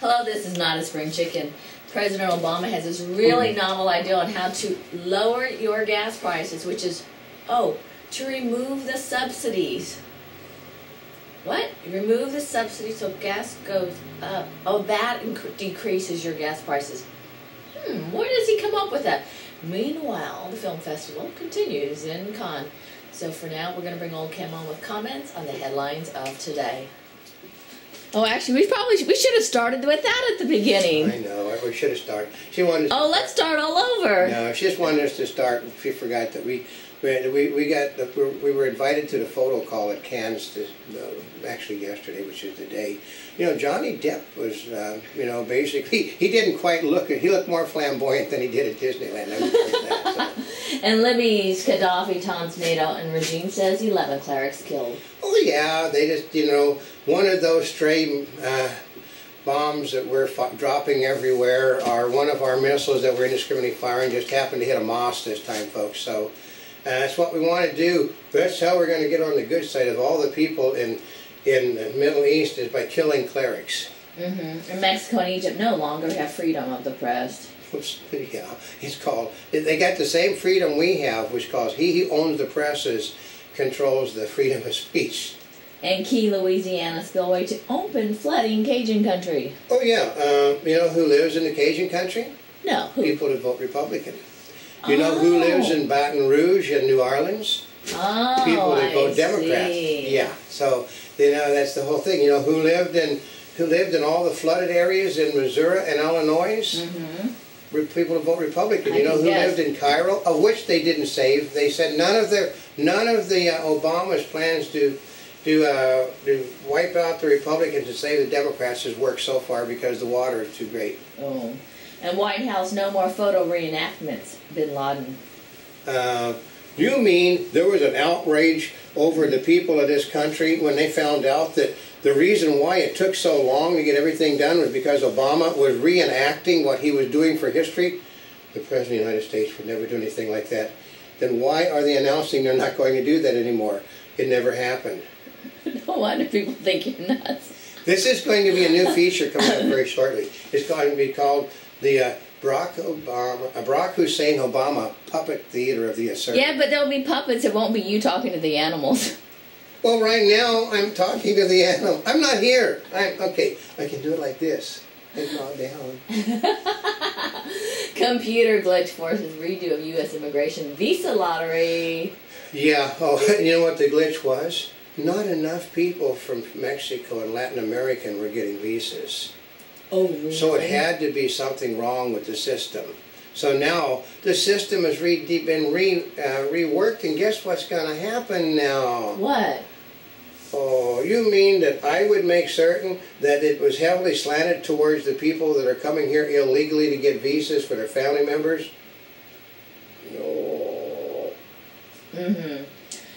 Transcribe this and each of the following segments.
Hello, this is not a spring chicken. President Obama has this really novel idea on how to lower your gas prices, which is, to remove the subsidies. What? Remove the subsidies so gas goes up. Oh, that decreases your gas prices. Where does he come up with that? Meanwhile, the film festival continues in Cannes. So for now, we're going to bring Oldecam on with comments on the headlines of today. Oh, actually, we should have started with that at the beginning. I know, we should have started. She wanted. Let's start all over. No, she just wanted us to start. She forgot that we were invited to the photo call at Cannes actually yesterday, which is the day. You know, Johnny Depp was, basically he didn't quite look. He looked more flamboyant than he did at Disneyland. I would say that. So. And Libya's Gaddafi taunts NATO and regime says 11 clerics killed. Oh yeah, they just one of those stray bombs that we're dropping everywhere, or one of our missiles that we're indiscriminately firing just happened to hit a mosque this time, folks. So that's what we want to do. That's how we're going to get on the good side of all the people in the Middle East, is by killing clerics. And Mexico and Egypt no longer have freedom of the press. Yeah, it's called. They got the same freedom we have, which calls he who owns the presses controls the freedom of speech. And Key, Louisiana spillway to open flooding Cajun country. Oh yeah, you know who lives in the Cajun country? No, who? People that vote Republican. You know who lives in Baton Rouge and New Orleans? People that vote Democrat. Yeah, so that's the whole thing. You know who lived in all the flooded areas in Missouri and Illinois? People to vote Republican. You know who lived in Cairo, of which they didn't save. They said none of the Obama's plans to wipe out the Republicans and save the Democrats has worked so far because the water is too great. Oh, and White House no more photo reenactments. Bin Laden. You mean there was an outrage over the people of this country when they found out that the reason why it took so long to get everything done was because Obama was reenacting what he was doing for history? The President of the United States would never do anything like that. Then why are they announcing they're not going to do that anymore? It never happened. No wonder people think you're nuts. This is going to be a new feature coming up very shortly. It's going to be called the Barack Hussein Obama Puppet Theater of the Assert. Yeah, but there'll be puppets. It won't be you talking to the animals. Well, right now I'm talking to the animal. I'm not here. Okay. I can do it like this. And draw down. Computer glitch forces redo of U.S. immigration visa lottery. Yeah. Oh, you know what the glitch was? Not enough people from Mexico and Latin America were getting visas. Oh, really? So it had to be something wrong with the system. So now the system has been reworked, and guess what's going to happen now? What? Oh, you mean that I would make certain that it was heavily slanted towards the people that are coming here illegally to get visas for their family members? No.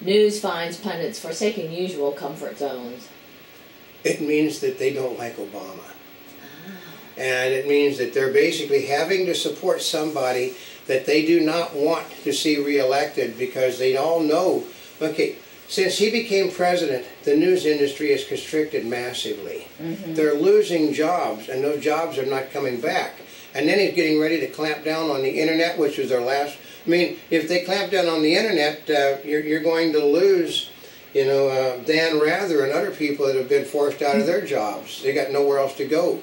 News finds pundits forsaking usual comfort zones. It means that they don't like Obama. And it means that they're basically having to support somebody that they do not want to see reelected, because they all know, okay, since he became president, the news industry is constricted massively. They're losing jobs, and those jobs are not coming back. And then he's getting ready to clamp down on the internet, which was their last. I mean, if they clamp down on the internet, you're going to lose, Dan Rather and other people that have been forced out of their jobs. They got nowhere else to go.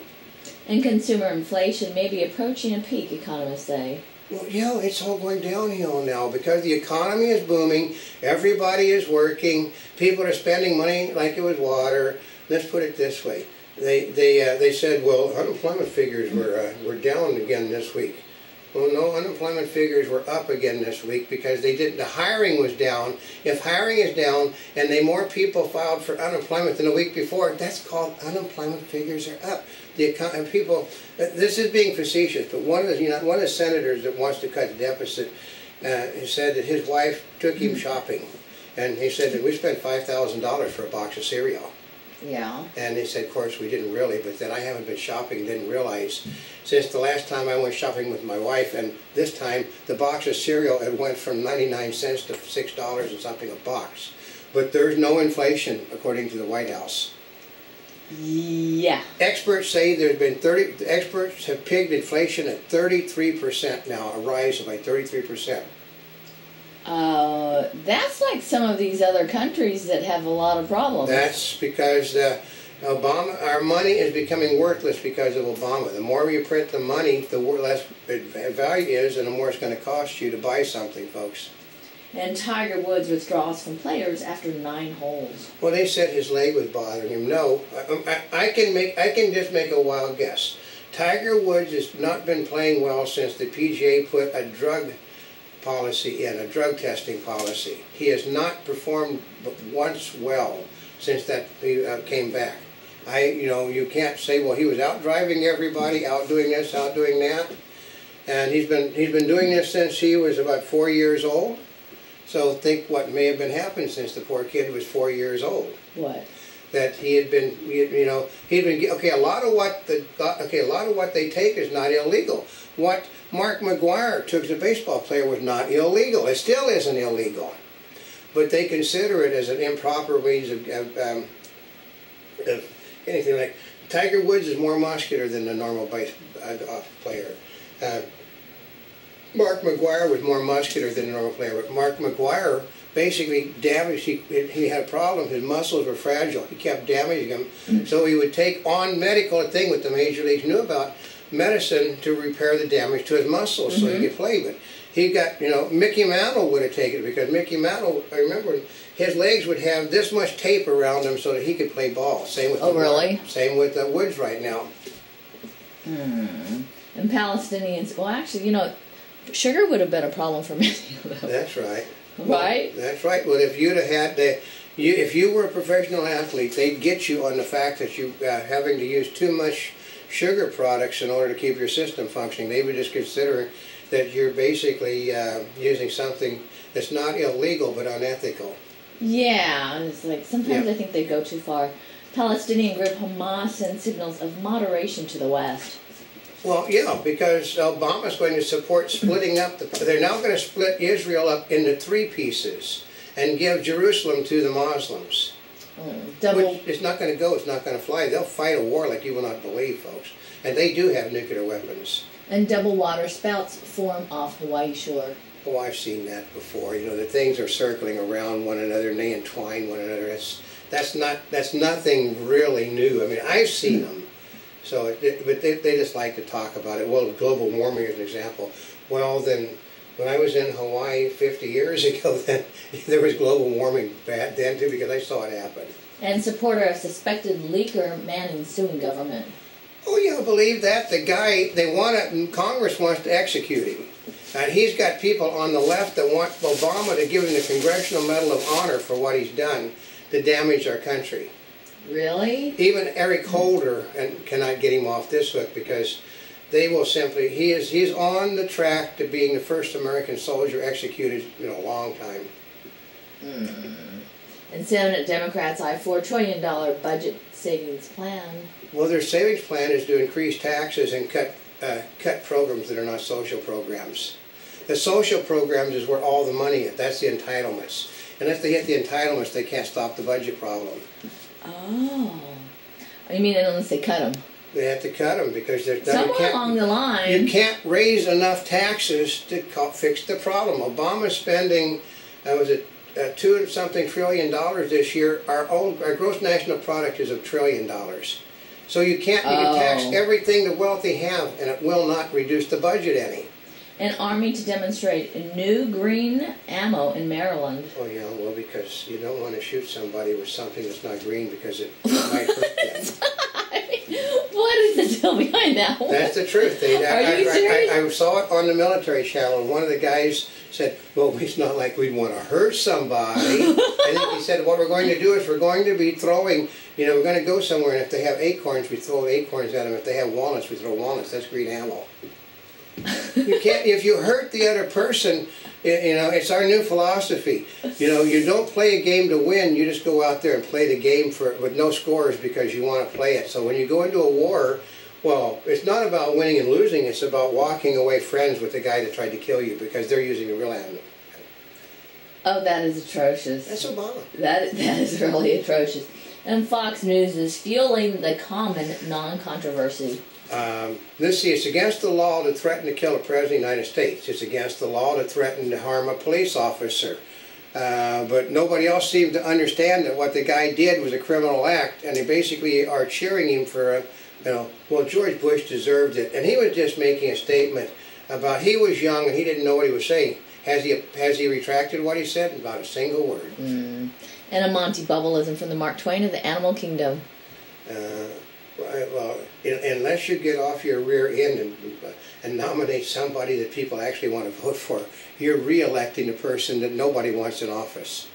And consumer inflation may be approaching a peak, economists say. Well, it's all going downhill now because the economy is booming, everybody is working, people are spending money like it was water. Let's put it this way. They said, well, unemployment figures were down again this week. Well, no, unemployment figures were up again this week because the hiring was down. If hiring is down and more people filed for unemployment than the week before, that's called unemployment figures are up. This is being facetious, but one of the senators that wants to cut the deficit, he said that his wife took him shopping, and he said that we spent $5,000 for a box of cereal. Yeah. And they said, of course, we didn't really, but then I haven't been shopping, didn't realize, since the last time I went shopping with my wife, and this time the box of cereal had went from 99 cents to $6 and something a box. But there's no inflation, according to the White House. Yeah. Experts say there's been experts have pegged inflation at 33% now, a rise of like 33%. That's like some of these other countries that have a lot of problems. That's because our money is becoming worthless because of Obama. The more you print the money, the less value is, and the more it's going to cost you to buy something, folks. And Tiger Woods withdraws from players after 9 holes. Well, they said his leg was bothering him. No, I can just make a wild guess. Tiger Woods has not been playing well since the PGA put a drug policy in, a drug testing policy. He has not performed once well since that he came back. You can't say, well, he was out driving everybody, out doing this, out doing that, and he's been doing this since he was about 4 years old. So think what may have been happening since the poor kid was 4 years old. What? That he'd been okay. A lot of what they take is not illegal. What Mark McGuire took as a baseball player was not illegal. It still isn't illegal, but they consider it as an improper means of anything. Like Tiger Woods is more muscular than the normal baseball player. Mark McGuire was more muscular than a normal player, but Mark McGuire basically damaged, he had a problem, his muscles were fragile, he kept damaging them, so he would take on medical thing what the major leagues knew about, medicine to repair the damage to his muscles so he could play. But he got, Mickey Mantle would have taken it, because Mickey Mantle, I remember, his legs would have this much tape around them so that he could play ball. Same with really? Same with Woods right now. And Palestinians, well actually, sugar would have been a problem for many of them. That's right. Right? Well, that's right. Well, if you'd have had if you were a professional athlete, they'd get you on the fact that you having to use too much sugar products in order to keep your system functioning. They would just consider that you're basically using something that's not illegal but unethical. Yeah, it's like sometimes I think they go too far. Palestinian group Hamas sends signals of moderation to the West. Well, yeah, because Obama's going to support splitting up. They're now going to split Israel up into 3 pieces and give Jerusalem to the Muslims. Which it's not going to go. It's not going to fly. They'll fight a war like you will not believe, folks. And they do have nuclear weapons. And double water spouts form off Hawaii shore. Oh, I've seen that before. The things are circling around one another and they entwine one another. That's nothing really new. I mean, I've seen them. So, but they just like to talk about it. Well, global warming is an example. Well, then, when I was in Hawaii 50 years ago, then there was global warming bad then too, because I saw it happen. And supporter of suspected leaker Manning suing government. Oh, you believe that? The guy, Congress wants to execute him. And he's got people on the left that want Obama to give him the Congressional Medal of Honor for what he's done to damage our country. Really? Even Eric Holder cannot get him off this hook, because they will simply, he's on the track to being the first American soldier executed in a long time. And Senate Democrats eye $4 trillion budget savings plan. Well, their savings plan is to increase taxes and cut programs that are not social programs. The social programs is where all the money is. That's the entitlements. And if they hit the entitlements, they can't stop the budget problem. Oh. You mean unless they cut them? They have to cut them because there's somewhere along the line. You can't raise enough taxes to fix the problem. Obama's spending, was it $2-something trillion this year? Our gross national product is $1 trillion. So you can tax everything the wealthy have, and it will not reduce the budget any. An army to demonstrate new green ammo in Maryland. Oh yeah, well, because you don't want to shoot somebody with something that's not green because it might hurt them. What is the deal behind that one? That's the truth. Are you serious? I saw it on the military channel, and one of the guys said, well, it's not like we'd want to hurt somebody. I think he said, what we're going to do is we're going to be throwing, we're going to go somewhere, and if they have acorns, we throw acorns at them. If they have walnuts, we throw walnuts. That's green ammo. You can't, if you hurt the other person, it's our new philosophy. You don't play a game to win, you just go out there and play the game with no scores because you want to play it. So when you go into a war, well, it's not about winning and losing, it's about walking away friends with the guy that tried to kill you because they're using a real ammo. Oh, that is atrocious. That's Obama. That is really atrocious. And Fox News is fueling the common non-controversy. It's against the law to threaten to kill a president of the United States. It's against the law to threaten to harm a police officer. But nobody else seemed to understand that what the guy did was a criminal act, and they basically are cheering him for, well, George Bush deserved it. And he was just making a statement about he was young and he didn't know what he was saying. Has he retracted what he said? About a single word. And a Monty Bubbleism from the Mark Twain of the Animal Kingdom. Well, unless you get off your rear end and nominate somebody that people actually want to vote for, you're re-electing a person that nobody wants in office.